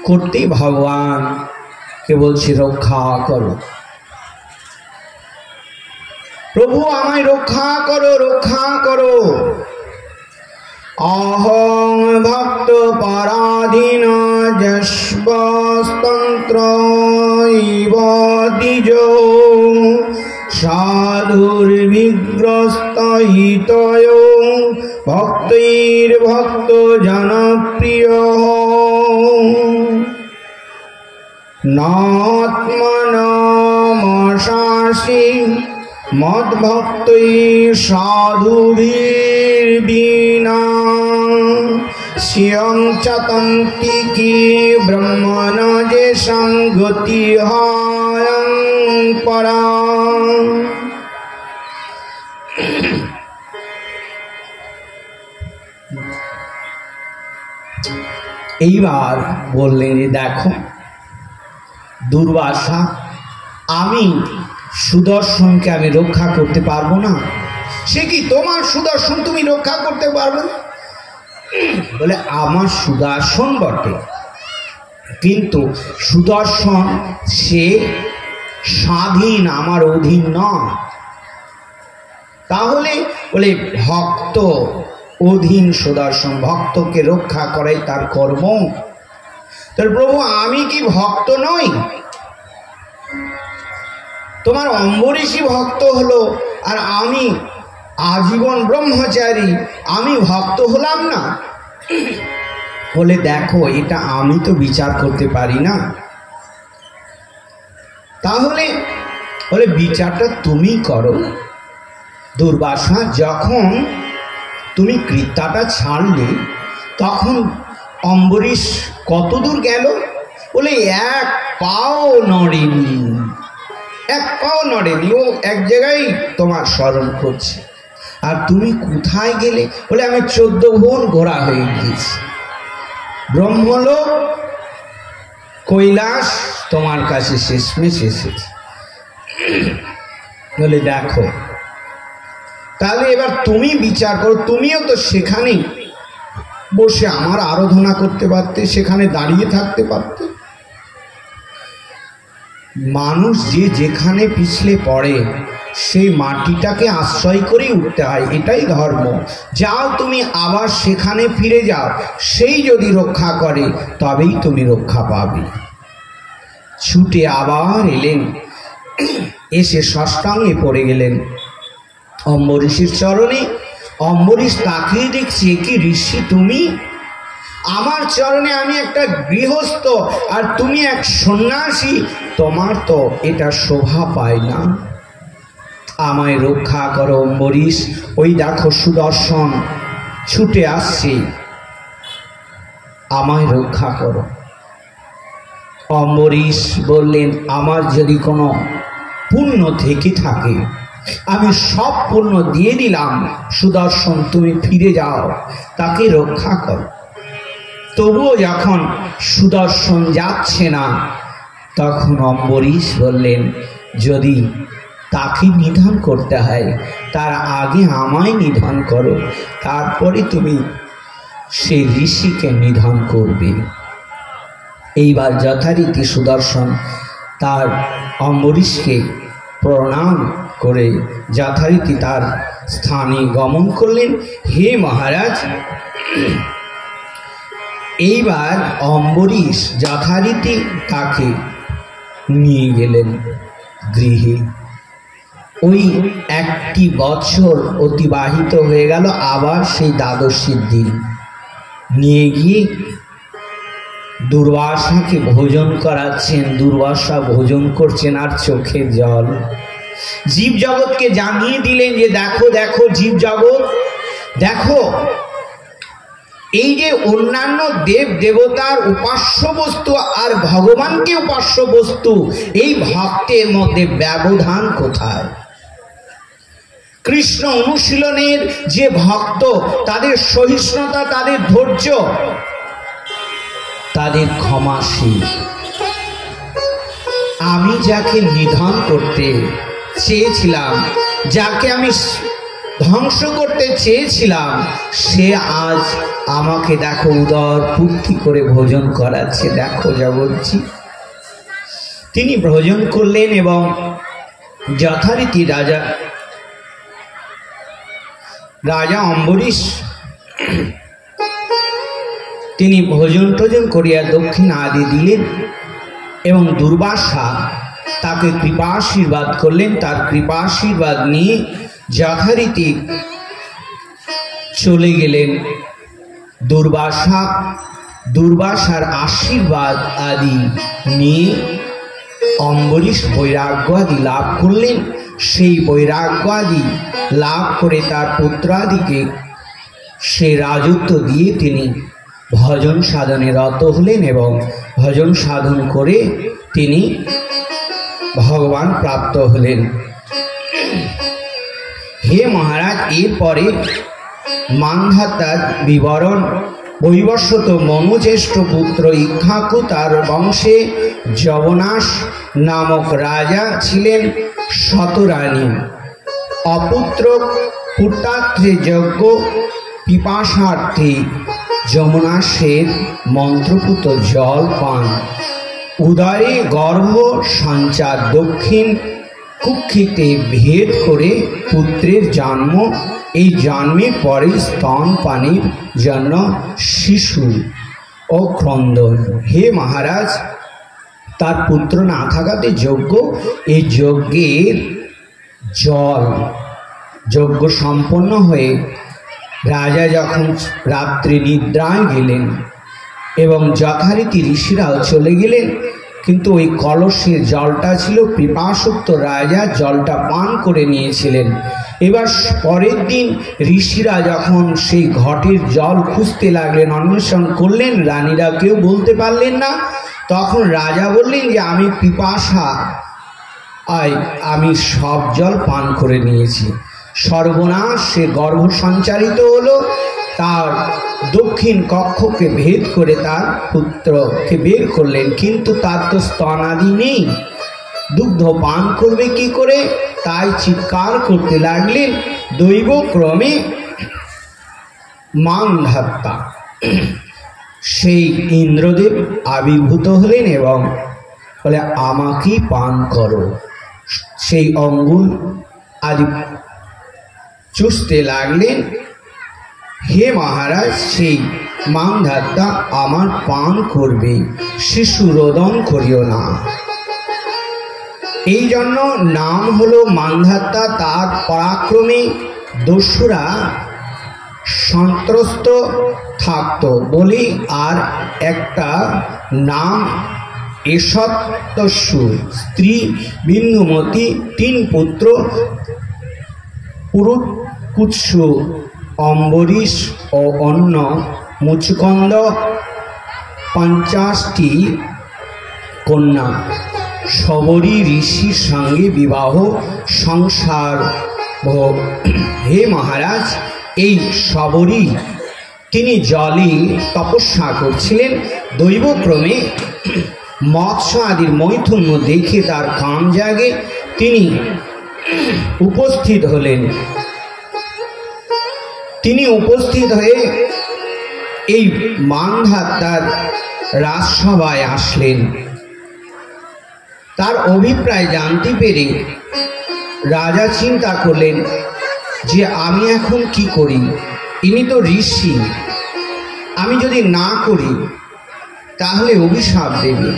করতেই ভগবানকে বলছে, রক্ষা করো প্রভু, আমায় রক্ষা করো, রক্ষা করো। অহং ভক্ত পরাধীন যশবস্তন্ত্র দ্বিজ সাধুর্বিগ্রস্ত হিতয় ভক্তৈর ভক্ত জনপ্রিয় নাত্মনমশাসি মদ্ভক্তৈ সাধুভির্বিনা স্বয়ং চতন্তি কি ব্রহ্মণ যে সঙ্গতি হয়ং পরা। এইবার বললেন যে, দেখো দুর্বাসা, আমি সুদর্শনকে আমি রক্ষা করতে পারবো না। সে কি, তোমার সুদর্শন তুমি রক্ষা করতে পারবে না? বলে, আমার সুদর্শন বটে, কিন্তু সুদর্শন সে স্বাধীন, আমার অধীন নয়। তাহলে বলে, ভক্ত অধীন সুদর্শন, ভক্তকে রক্ষা করাই তার কর্ম। তাহলে প্রভু, আমি কি ভক্ত নই? তোমার অম্বরীশই ভক্ত হলো, আর আমি আজীবন ব্রহ্মচারী, আমি ভক্ত হলাম না? বলে, দেখো, এটা আমি তো বিচার করতে পারি না। তাহলে বলে, বিচারটা তুমি করো। দুর্বাসা, যখন তুমি কৃত্তাটা ছাড়লে তখন অম্বরীশ কত দূর গেল? বলে, এক পাও নড়েনি, এক পাও নড়েনি, ও এক জায়গায় তোমার স্মরণ করছে। আর তুমি কোথায় গেলে? বলে, আমি 14 ভুবন ঘোরা হয়ে গিয়েছি, ব্রহ্মলোক কৈলাস তোমার কাছে শেষমেশ এসেছে। বলে, দেখো, তাহলে এবার তুমি বিচার করো, তুমিও তো সেখানে বসে আমার আরাধনা করতে পারতে, সেখানে দাঁড়িয়ে থাকতে পারতে। মানুষ যে যেখানে পিছলে পড়ে সেই মাটিটাকে আশ্রয় করেই উঠতে হয়, এটাই ধর্ম। যাও তুমি আবার সেখানে ফিরে যাও, সেই যদি রক্ষা করে তবেই তুমি রক্ষা পাবে। ছুটে আবার এলেন, এসে ষষ্ঠাঙ্গে পড়ে গেলেন অম্বরীশের চরণে। অম্বরীশ তাকিয়ে দেখছে, কি ঋষি তুমি? আমার চরণে আমি একটা গৃহস্থ আর তুমি এক সন্ন্যাসী, তোমার তো এটা শোভা পায় না। আমায় রক্ষা করো অম্বরীশ। ওই দেখো সুদর্শন ছুটে আসছে, আমায় রক্ষা করো। অম্বরীশ বললেন, আমার যদি কোনো পুণ্য থেকে থাকে আমি সব পুণ্য দিয়ে দিলাম, সুদর্শন তুমি ফিরে যাও, তাকে রক্ষা করো। তবুও যখন সুদর্শন যাচ্ছে না, তখন অম্বরীশ বললেন, যদি তাকে নিধন করতে হয় তার আগে আমায় নিধন করো, তারপরে তুমি সেই ঋষিকে নিধন করবে। এইবার যথারীতি সুদর্শন তার অম্বরীশকে প্রণাম করে যথারীতি তার স্থানে গমন করলেন। হে মহারাজ, এইবার অম্বরীশ যথারীতি তাকে নিয়ে গেলেন গৃহে। ওই একটি বছর অতিবাহিত হয়ে গেল, আবার সেই দ্বাদশীর দিন নিয়ে গিয়ে দুর্বাসাকে ভোজন করাচ্ছেন। দুর্বাসা ভোজন করছেন আর চোখের জল। জীব জগৎকে জানিয়ে দিলেন যে দেখো দেখো জীব জগৎ, দেখো এই যে অন্যান্য দেব দেবতার উপাস্য বস্তু আর ভগবানকে উপাস্য বস্তু, এই ভক্তের মধ্যে ব্যবধান কোথায়? কৃষ্ণ অনুশীলনের যে ভক্ত, তাদের সহিষ্ণুতা, তাদের ধৈর্য, তাদের ক্ষমাশীল। আমি যাকে নিধন করতে চেয়েছিলাম, যাকে আমি ধ্বংস করতে চেয়েছিলাম, সে আজ আমাকে দেখো উদর পূর্তি করে ভোজন করাচ্ছে। দেখো জগৎজি, তিনি ভোজন করলেন এবং যথারীতি রাজা অম্বরীশ তিনি ভোজন টোজন করিয়া দক্ষিণ আদি দিলেন এবং দুর্বাসা তাকে কৃপা আশীর্বাদ করলেন। তার কৃপা আশীর্বাদ নিয়ে যথারীতি চলে গেলেন। দুর্বাসার আশীর্বাদ আদি নিয়ে অম্বরীশ বৈরাগ্য আদি লাভ করলেন। সেই বৈরাগ্য আদি লাভ করে তার পুত্রাদিকে সে রাজত্ব দিয়ে তিনি ভজন সাধনে রত হলেন এবং ভজন সাধন করে তিনি ভগবান প্রাপ্ত হলেন। হে মহারাজ, এরপরে মান্ধাতার বিবরণ। বৈবস্বত মনুজ্যেষ্ঠ পুত্র ইক্ষ্বাকু, তার বংশে যবনাশ নামক রাজা ছিলেন। শতরানী অপুত্র পুত্রার্থে যজ্ঞ পিপাসার্থে যমুনাশের মন্ত্রপুত জল পান, উদরে গর্ভ সঞ্চার, দক্ষিণ কুক্ষিতে ভেদ করে পুত্রের জন্ম। এই জন্মের পরে স্তন পানির জন্য শিশু ও ক্রন্দন। হে মহারাজ, তার পুত্র না থাকাতে যজ্ঞ, এই যজ্ঞের জল, যজ্ঞ সম্পন্ন হয়ে রাজা যখন রাত্রে নিদ্রায় গেলেন এবং যথারীতি ঋষিরাও চলে গেলেন, কিন্তু ওই কলসের জলটা ছিল পিপাসুক্ত। রাজা জলটা পান করে নিয়েছিলেন। এবার পরের দিন ঋষিরা যখন সেই ঘটের জল খুঁজতে লাগলেন, অন্বেষণ করলেন, রানীরা কেউ বলতে পারলেন না। তখন রাজা বললেন যে আমি পিপাসা, আমি সব জল পান করে নিয়েছি। সর্বনাশ, সে গর্ভ সঞ্চারিত হলো। তার দক্ষিণ কক্ষকে ভেদ করে তার পুত্রকে বের করলেন, কিন্তু তার তো স্তনাদি নেই, দুগ্ধ পান করবে কি করে? তাই চিৎকার করতে লাগলেন। দৈবক্রমে মান্ধাতা সেই ইন্দ্রদেব আবির্ভূত হলেন এবং বলে আমাকেই পান করো। সেই অঙ্গুল আদি চুষতে লাগলেন। হে মহারাজ, সেই মান্ধাতা আমার পান করবে, শিশু রোদন করিও না। এই জন্য নাম হলো মান্ধাতা। তার পরাক্রমে দস্যুরা সন্ত্রস্ত থাকতো বলি আর একটা নাম এষত্যস্যু, স্ত্রী বিন্দুমতী, 3 পুত্র পুরুৎকুৎসু, অম্বরীশ ও অন্য মুচুকন্দ, 50টি কন্যা। শবরী ঋষির সঙ্গে বিবাহ সংসার ভোগ। হে মহারাজ, এই শবরী তিনি জলে তপস্যা করছিলেন। দৈবক্রমে মৎস্য আদির মৈথুন্য দেখে তার কাম জাগে, তিনি উপস্থিত হলেন। তিনি উপস্থিত হয়ে এই মান্ধাতার রাজসভায় আসলেন। তার অভিপ্রায় জানতে পেরে রাজা চিন্তা করলেন যে আমি এখন কি করি, ইনি তো ঋষি, আমি যদি না করি তাহলে অভিশাপ দেবে,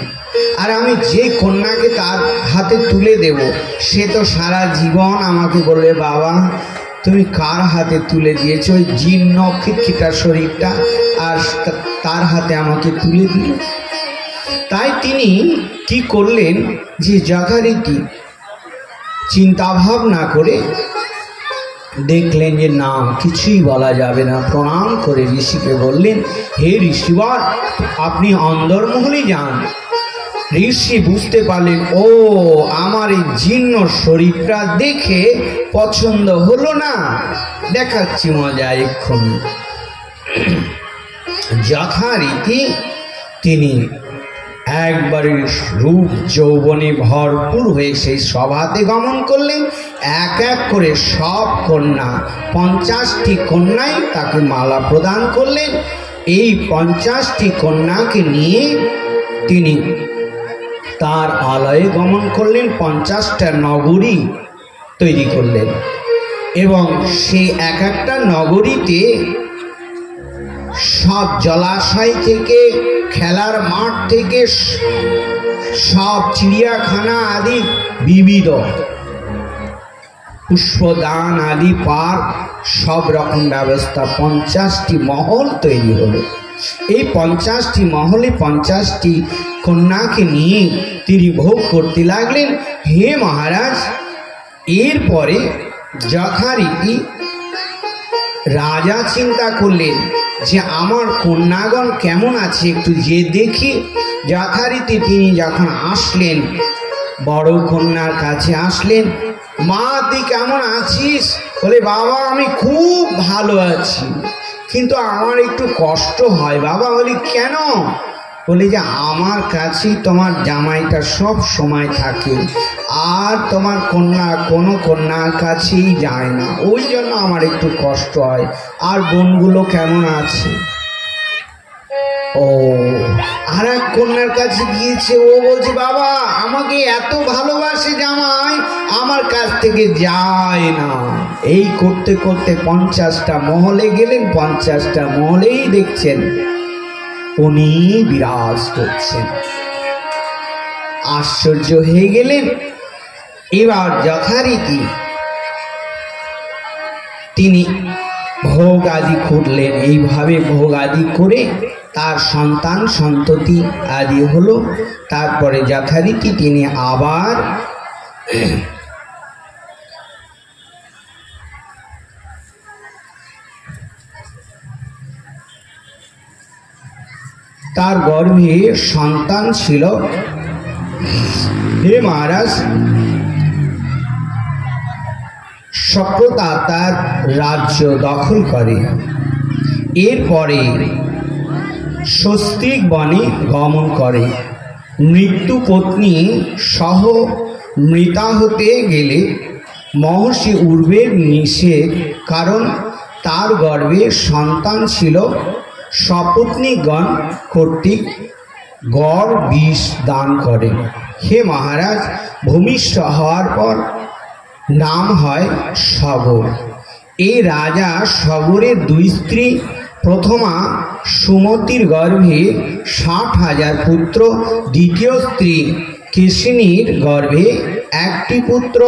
আর আমি যে কন্যাকে তার হাতে তুলে দেব সে তো সারা জীবন আমাকে বলবে বাবা তুমি কার হাতে তুলে দিয়েছ, ওই জীর্ণ খিটখিটা শরীরটা, আর তার হাতে আমাকে তুলে দিল। তাই তিনি কি করলেন যে যথারীতি চিন্তা ভাবনা করে দেখলেন যে না, কিছুই বলা যাবে না। প্রণাম করে ঋষিকে বললেন, হে ঋষিবর, আপনি অন্দরমহলে যান। ঋষি বুঝতে পারলেন, ও আমার এই জীর্ণ শরীরটা দেখে পছন্দ হলো না, দেখাচ্ছি মজা এক্ষুনি। যথারীতি তিনি একবারে রূপ যৌবনে ভরপুর হয়ে সেই সভাতে গমন করলেন। এক এক করে সব কন্যা, 50টি কন্যাই তাকে মালা প্রদান করলেন। এই 50টি কন্যাকে নিয়ে তিনি তার আলয়ে গমন করলেন। 50টা নগরী তৈরি করলেন এবং সেই এক একটা নগরীতে সব জলাশয় থেকে, খেলার মাঠ থেকে, সব চিড়িয়াখানা আদি বিবিধ পুষ্পদান আদি পার্ক, সব রকম ব্যবস্থা, 50টি মহল তৈরি হলো। এই 50টি মহলে 50টি কন্যাকে নিয়ে তিনি ভোগ করতে লাগলেন। হে মহারাজ, এরপরে যথারীতি রাজা চিন্তা করলেন যে আমার কন্যাগণ কেমন আছে একটু যে দেখি। যথারীতি তিনি যখন আসলেন, বড় কন্যার কাছে আসলেন, মা তুই কেমন আছিস? বলে বাবা আমি খুব ভালো আছি, কিন্তু আমার একটু কষ্ট হয় বাবা। বলি কেন? বলে যে আমার কাছেই তোমার জামাইটা সব সময় থাকে, আর তোমার কন্যা কোনো কন্যার কাছেই যায় না, ওই জন্য আমার একটু কষ্ট হয়। আর বোনগুলো কেমন আছে? ও আর এক কন্যার কাছে গিয়েছে, ও বলছে বাবা আমাকে এত ভালোবাসে জামাই, আমার কাছ থেকে যায় না। এই করতে করতে 50টা মহলে গেলেন। 50টা মহলেই দেখছেন উনি বিরাজ করছেন। আশ্চর্য হয়ে গেলেন। এবার যথারীতি তিনি ভোগ আদি করলেন। এইভাবে ভোগ আদি করে তার সন্তান সন্ততি আদি হলো। তারপরে যথারীতি তিনি আবার তার গর্ভে সন্তান ছিল। হে মহারাজ, সক্রতা তার রাজ্য দখল করে। এরপরে স্বস্তিক বনে গমন করে। মৃত্যু পত্নী সহ মৃতা হতে গেলে মহর্ষি উর্বের নিষেধ, কারণ তার গর্ভে সন্তান ছিল। সপত্নীগণ কর্তৃক গড় বিষ দান করেন। হে মহারাজ, ভূমিষ্ঠ হওয়ার পর নাম হয় সগর। এই রাজা সগরের 2 স্ত্রী, প্রথমা সুমতির গর্ভে 60,000 পুত্র, দ্বিতীয় স্ত্রী কেশিনীর গর্ভে 1টি পুত্র।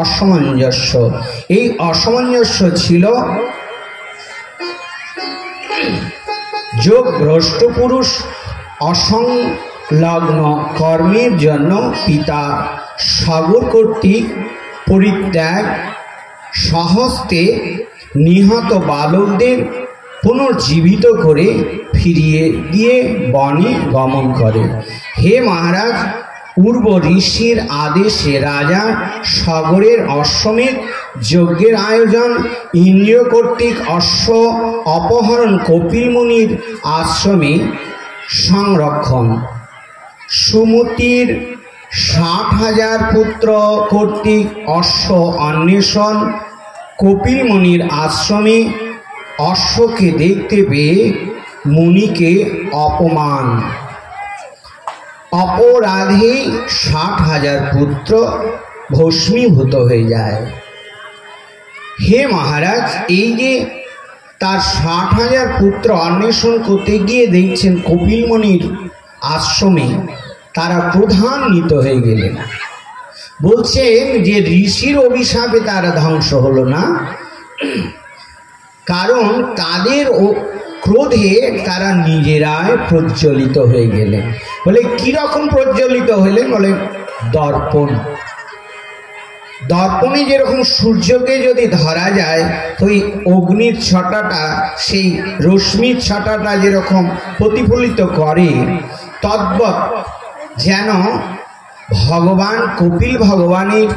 অসামঞ্জস্য, এই অসামঞ্জস্য ছিল যোগ ভ্রষ্ট পুরুষ অসংলগ্ন কর্মের জন্য পিতা সাগর কর্তৃক পরিত্যাগ সহস্তে নিহত বালকদের পুনর্জীবিত করে ফিরিয়ে দিয়ে বনে গমন করে। হে মহারাজ, পূর্ব ঋষির আদেশে রাজা সাগরের অশ্বমেধ যজ্ঞের আয়োজন, ইন্দ্রিয় কর্তৃক অশ্ব অপহরণ, কপিল মুনির আশ্রমে সংরক্ষণ, সুমতির 60,000 পুত্র কর্তৃক অশ্ব অন্বেষণ, কপিল মুনির আশ্রমে অশ্বকে দেখতে পেয়ে মুনিকে অপমান, অপরাধে 60,000 পুত্র ভস্মীভূত হয়ে যায়। হে মহারাজ, এই যে তার 60,000 পুত্র অন্বেষণ করতে গিয়ে দেখছেন কপিল মুনির আশ্রমে তারা ক্রোধান্বিত হয়ে গেলেন। বলছেন যে ঋষির অভিশাপে তারা ধ্বংস হলো না, কারণ তাদের ক্রোধে তারা নিজেরাই প্রজ্বলিত হয়ে গেলেন। বলে কিরকম প্রজ্বলিত হলেন? বলে দর্পণ। দর্পণে যেরকম সূর্যকে যদি ধরা যায় তো এই অগ্নির ছটাটা, সেই রশ্মির ছটাটা যেরকম প্রতিফলিত করে, তদ্বৎ যেন ভগবান কপিল ভগবানের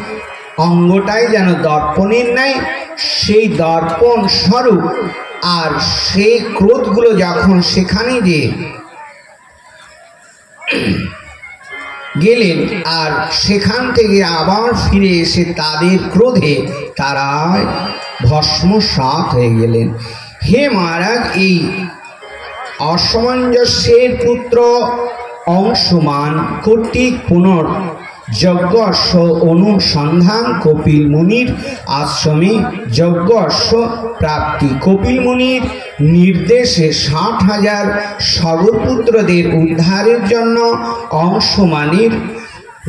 অঙ্গটাই যেন দর্পণের নাই, সেই দর্পণ স্বরূপ। আর সেই ক্রোধগুলো যখন সেখানে যে গেলেন আর সেখান থেকে আবার ফিরে এসে তাদের ক্রোধে তারা ভস্মসাৎ হয়ে গেলেন। হে মহারাজ, এই অসামঞ্জস্যের পুত্র অংশুমান কর্তৃক যজ্ঞ অশ্ব অনুসন্ধান, কপিল মুনির আশ্রমে যজ্ঞ অশ্ব প্রাপ্তি, কপিল মুনির নির্দেশে 60,000 সাগরপুত্রদের উদ্ধারের জন্য অংশুমানের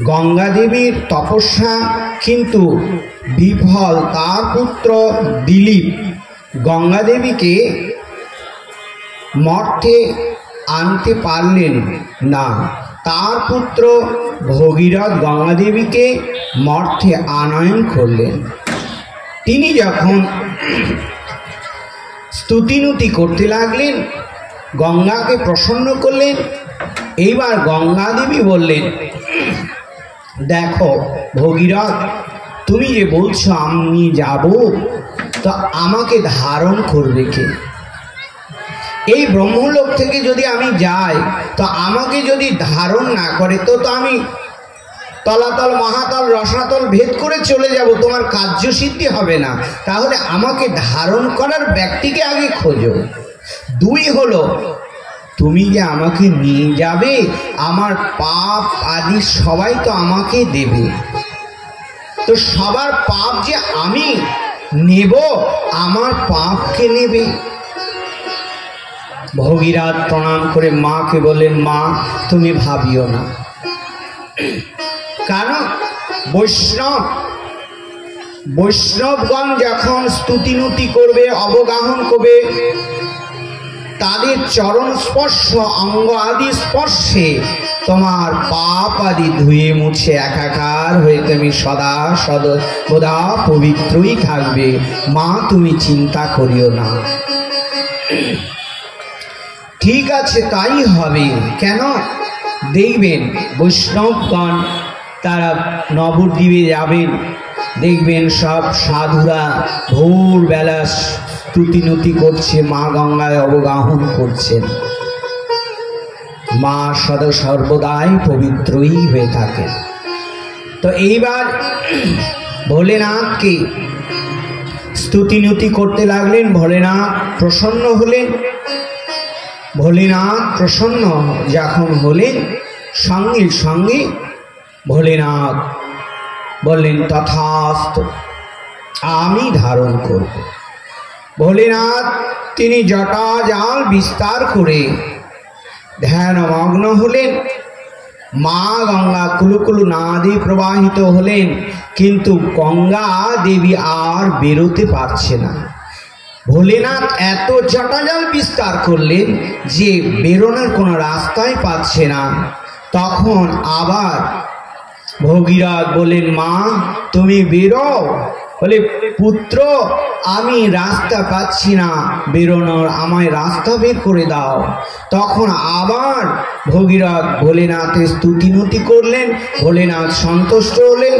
গঙ্গাদেবীর তপস্যা, কিন্তু বিফল। তার পুত্র দিলীপ গঙ্গাদেবীকে মর্তে আনতে পারলেন না। তার পুত্র ভগীরথ গঙ্গাদেবীকে মর্তে আনয়ন করলেন। তিনি যখন স্তুতিনুতি করতে লাগলেন, গঙ্গাকে প্রসন্ন করলেন। এইবার গঙ্গাদেবী বললেন, দেখো ভগীরথ, তুমি যে বলছো আমি যাব, তো আমাকে ধারণ করবে কে? এই ব্রহ্মলোক থেকে যদি আমি যাই, তো আমাকে যদি ধারণ না করে তো আমি তলাতল মহাতল রসাতল ভেদ করে চলে যাব, তোমার কার্যসিদ্ধি হবে না। তাহলে আমাকে ধারণ করার ব্যক্তিকে আগে খোঁজো। 2 হলো, তুমি যে আমাকে নিয়ে যাবে, আমার পাপ আদি সবাই তো আমাকে দেবে, তো সবার পাপ যে আমি নেব, আমার পাপকে নেবে। ভগীরথ প্রণাম করে মাকে বললেন, মা তুমি ভাবিও না, কারণ বৈষ্ণবগণ যখন স্তুতিনুতি করবে, অবগাহন করবে, তাদের চরণ স্পর্শ, অঙ্গ আদি স্পর্শে তোমার পাপ আদি ধুয়ে মুছে একাকার হয়ে তুমি সদা পবিত্রই থাকবে। মা তুমি চিন্তা করিও না। ঠিক আছে, তাই হবে। কেন? দেখবেন বৈষ্ণবগণ তারা নবদ্বীপে যাবেন, দেখবেন সব সাধুরা ভোরবেলা স্তুতিনুতি করছে, মা গঙ্গায় অবগাহন করছেন। মা সর্বদাই পবিত্রই হয়ে থাকে। তো এইবার ভোলেনাথকে স্তুতিনুতি করতে লাগলেন। ভোলেনাথ প্রসন্ন হলেন। ভোলেনাথ প্রসন্ন যখন হলেন, সঙ্গে সঙ্গে ভোলেনাথ বললেন, তথাস্তু, আমি ধারণ করব। ভোলেনাথ তিনি জটা জাল বিস্তার করে ধ্যানমগ্ন হলেন। মা গঙ্গা কুলুকুলু না দিয়ে প্রবাহিত হলেন, কিন্তু গঙ্গা দেবী আর বেরোতে পারছে না। ভোলেনাথ এত জটাজল বিস্তার করলেন যে বেরোনোর কোনো রাস্তাই পাচ্ছে না। তখন আবার ভগীরথ বলেন, মা তুমি বেরো। বলে, পুত্র আমি রাস্তা পাচ্ছি না বেরোনোর, আমায় রাস্তা বের করে দাও। তখন আবার ভগীরথ ভোলেনাথের স্তুতিনুতি করলেন। ভোলেনাথ সন্তুষ্ট হলেন,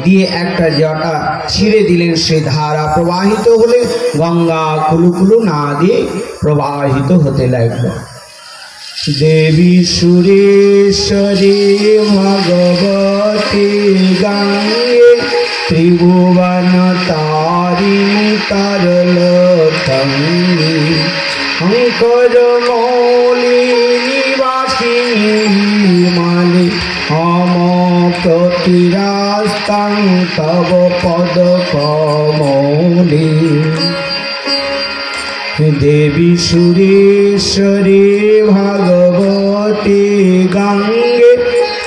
দিয়ে একটা জটা ছিঁড়ে দিলেন, সে ধারা প্রবাহিত হলে গঙ্গা কুলুকুলু না দিয়ে প্রবাহিত হতে লাগলো। দেবী সুরেশ্বরী ভগবতী গঙ্গে ত্রিভুবন তারিণী তরলতঙ্গী শঙ্কর মৌলি নিবাসিনী মালি অমপ্রতিরাস্তাং তব পদ কমলি। দেবী সুরেশ্বরী ভগবতী গঙ্গে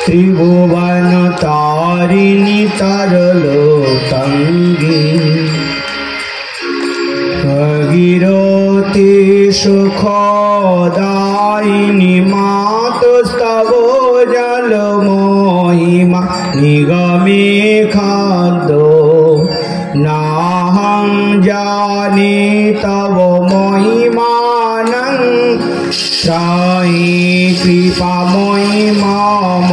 ত্রিভুবন তারিণী তরলতঙ্গী ভগীরথী সুখদায়িনী মাতস্তব জল মহিমা নিগমে খাদ্য নাহং জানি তব মহিমানং ত্রাহি কৃপাময়ী মম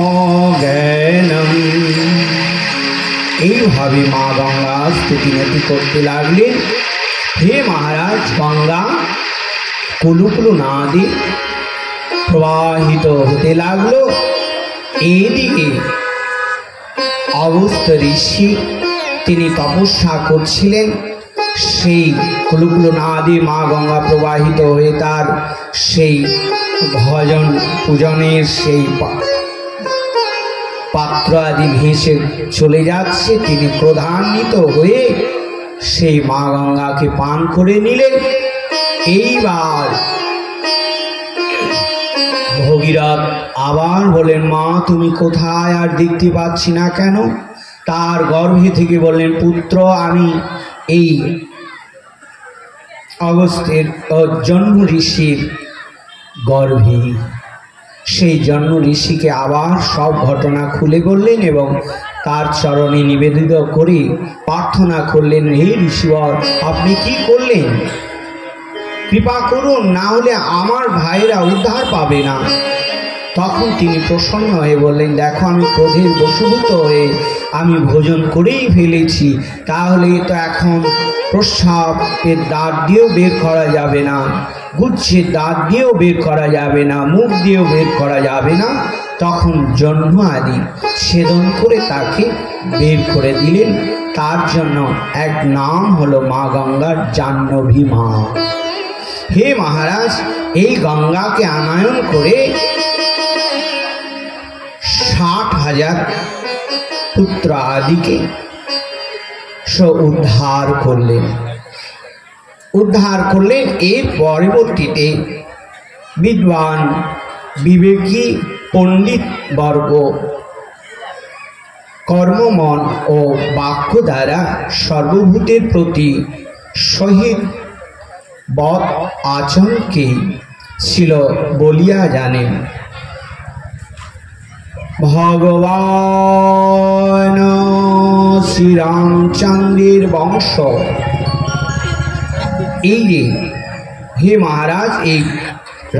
জ্ঞানম। এইভাবে মা গঙ্গা স্তুতিনতি করতে লাগলেন। হে মহারাজ, গঙ্গা কুলুকুলু না দিয়ে প্রবাহিত হতে লাগলো। এইদিকে অগস্ত্য ঋষি তিনি তপস্যা করছিলেন। সেই কুলুকুলু না দিয়ে মা গঙ্গা প্রবাহিত হয়ে তার সেই ভজন পূজনের সেই পাত্র আদি ভেসে চলে যাচ্ছে। তিনি ক্রোধান্বিত হয়ে সেই মা গঙ্গাকে পান করে নিলেন। এইবার ভগীরথ আবার বলেন, মা তুমি কোথায়, আর দেখতে পাচ্ছি না কেন? তার গর্ভে থেকে বললেন, পুত্র আমি এই অগস্ত্যের জন্ম ঋষির গর্ভে। সেই জন্ম ঋষিকে আবার সব ঘটনা খুলে বললেন এবং তার চরণে নিবেদিত করে প্রার্থনা করলেন, হে ঋষিবর আপনি কি করলেন, কৃপা করুন, না হলে আমার ভাইরা উদ্ধার পাবে না। তখন তিনি প্রসন্ন হয়ে বললেন, দেখো আমি ক্রোধের বশীভূত হয়ে আমি ভোজন করেই ফেলেছি, তাহলে তো এখন প্রস্রাবের দাঁত দিয়েও বের করা যাবে না, গুচ্ছের দাঁত দিয়েও বের করা যাবে না, মুখ দিয়েও বের করা যাবে না। তখন জন্ম আদি ছেদন করে তাকে বের করে দিলেন। তার জন্য এক নাম হলো মা গঙ্গার জাহ্নবী মা। হে মহারাজ, এই গঙ্গাকে আনয়ন করে 60,000 পুত্র আদিকে উদ্ধার করলেন। এর পরবর্তীতে বিদ্বান বিবেকী পণ্ডিত বর্গ কর্মমন ও বাক্য দ্বারা সর্বভূতের প্রতি সহিত বৎ আচরণকে ছিল বলিয়া জানেন। ভগবান শ্রীরামচন্দ্রের বংশ এই যে, হে মহারাজ, এই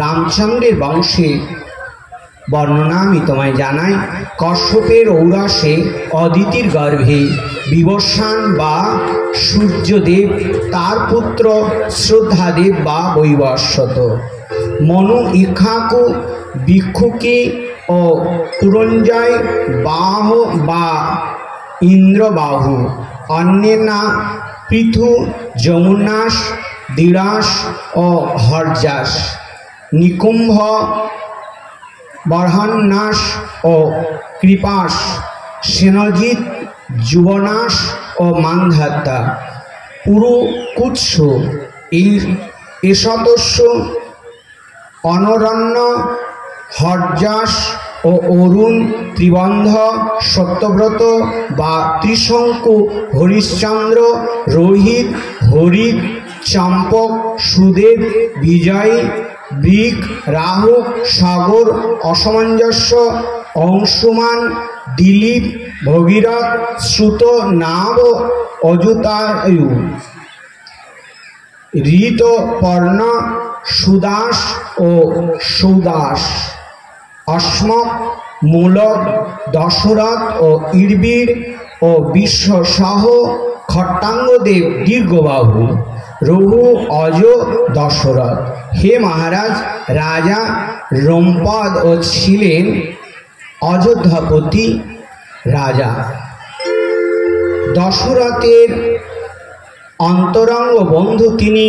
রামচন্দ্রের বংশে বর্ণনা আমি তোমায় জানাই। কশ্যপের ঔরসে অদিতির গর্ভে বিবস্বান বা সূর্যদেব, তার পুত্র শ্রদ্ধাদেব বা বৈবস্বত, মনু ইক্ষাকু ভিক্ষুকী ও পুরঞ্জয় বাহ বা ইন্দ্রবাহু, অন্যেনা পৃথু, যমুনাস, দিরাস ও হর্যাস, নিকুম্ভ, বর্হান্নাস ও কৃপাস, সেনজিৎ, যুবনাস ও মান্ধাতা, পুরুকুৎস, এশতস্য, অনরণ্য, হর্যাস ও অরুণ, ত্রিবন্ধ, সত্যব্রত বা ত্রিশঙ্কু, হরিশ্চন্দ্র, রোহিত, হরিত, চম্পক, সুদেব, বিজয়, বৃক, রাহু, সাগর, অসামঞ্জস্য, অংশুমান, দিলীপ, ভগীরথ, শ্রুত, নাভ, অযুতায়ু, ঋত, পর্ণ, সুদাস ও সৌদাস, অস্মক, মূলক, দশরথ ও ইড়বিড় ও বিশ্ব সহ খট্টাঙ্গদেব দীর্ঘবাহু, রঘু, অজ, দশরথ। হে মহারাজ, রাজা রম্পদ ও ছিলেন অযোধ্যাপতি রাজা। দশরথের অন্তরঙ্গ বন্ধু তিনি।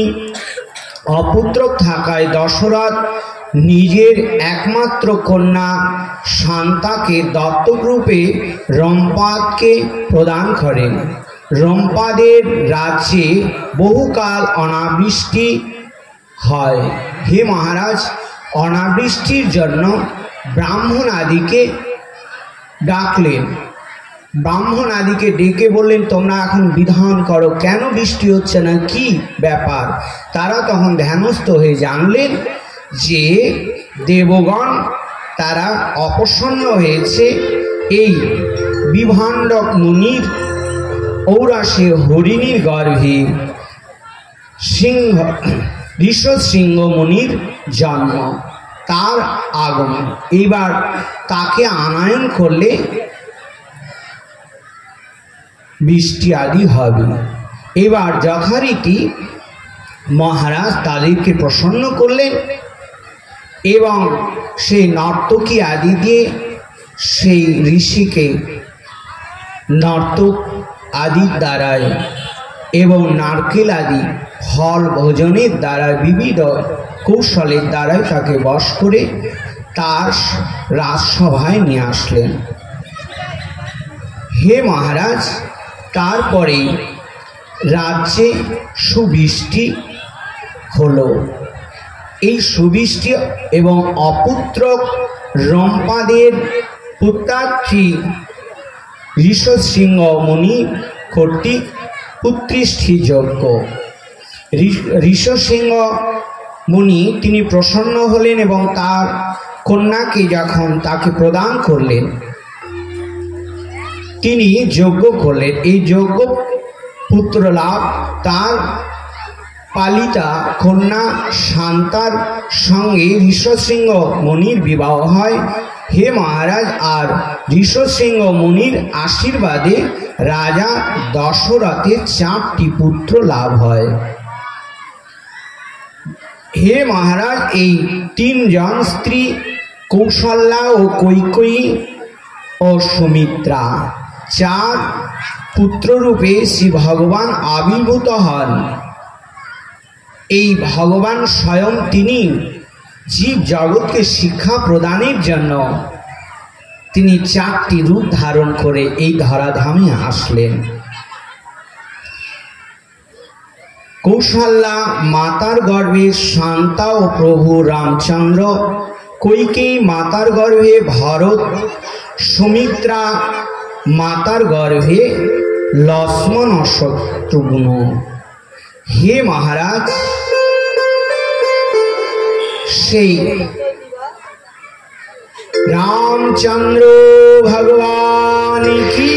অপুত্রক থাকায় দশরথ নিজের একমাত্র কন্যা শান্তাকে দত্তক রূপে রম্পাদকে প্রদান করেন। রম্পাদের রাজ্যে বহুকাল অনাবৃষ্টি হয়। হে মহারাজ, অনাবৃষ্টির জন্য ব্রাহ্মণ আদিকে ডাকলেন। ব্রাহ্মণ আদিকে ডেকে বললেন, তোমরা এখন বিধান করো, কেন বৃষ্টি হচ্ছে না, কি ব্যাপার? তারা তখন ধ্যানস্থ হয়ে জানলেন যে দেবগণ তারা অপ্রসন্ন হয়েছে এই বিভাণ্ডক মুনির ঔরাসে হরিণীর গর্ভে ঋষশৃঙ্গ মুনির জন্ম, তার আগমন। এইবার তাকে আনয়ন করলে বৃষ্টি আদি হবে। এবার যথারীতি মহারাজ তাদেরকে প্রসন্ন করলেন এবং সেই নর্তকী আদি দিয়ে সেই ঋষিকে নর্তক আদির দ্বারায় এবং নারকেল আদি ফল ভোজনের দ্বারা বিবিধ কৌশলের দ্বারাই তাকে বশ করে তার রাজসভায় নিয়ে আসলেন। হে মহারাজ, তারপরে রাজ্যে সুবৃষ্টি হলো। এই সুবৃষ্টি এবং অপুত্রক রম্পাদের পুত্রাত্রী ঋষশৃঙ্গ মুনি কর্তৃক পুত্রীষ্ঠি যজ্ঞ। ঋষশৃঙ্গ মুনি তিনি প্রসন্ন হলেন এবং তার কন্যাকে যখন তাকে প্রদান করলেন, তিনি যজ্ঞ করলেন। এই যজ্ঞ পুত্র লাভ, তার পালিতা কন্যা শান্তার সঙ্গে ঋষশৃঙ্গ মুনির বিবাহ হয়। হে মহারাজ, আর ঋষশৃঙ্গ মুনির আশীর্বাদে রাজা দশরথের 4টি পুত্র লাভ হয়। হে মহারাজ, এই 3 জন স্ত্রী কৌশল্যা ও কৈকেয়ী ও সুমিত্রা 4 পুত্ররূপে শ্রী ভগবান আবির্ভূত হন। এই ভগবান স্বয়ং তিনি জীব জগৎকে শিক্ষা প্রদানের জন্য তিনি 4টি রূপ ধারণ করে এই ধরাধামে আসলেন। কৌশল্যা মাতার গর্ভে শান্তা ও প্রভু রামচন্দ্র, কৈকেয়ী মাতার গর্ভে ভরত, সুমিত্রা মাতার গর্ভে লক্ষ্মণ ও শত্রুঘ্ন। হে মহারাজ, সেই রামচন্দ্র ভগবান কি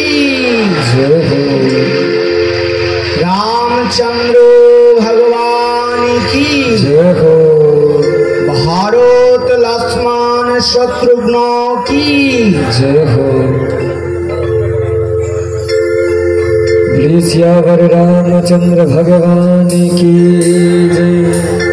জয়, রামচন্দ্র ভগবান কি জয়, ভারত লক্ষ্মণ শত্রুঘ্ন কি জয়, श्यावर रामचंद्र भगवान की जय।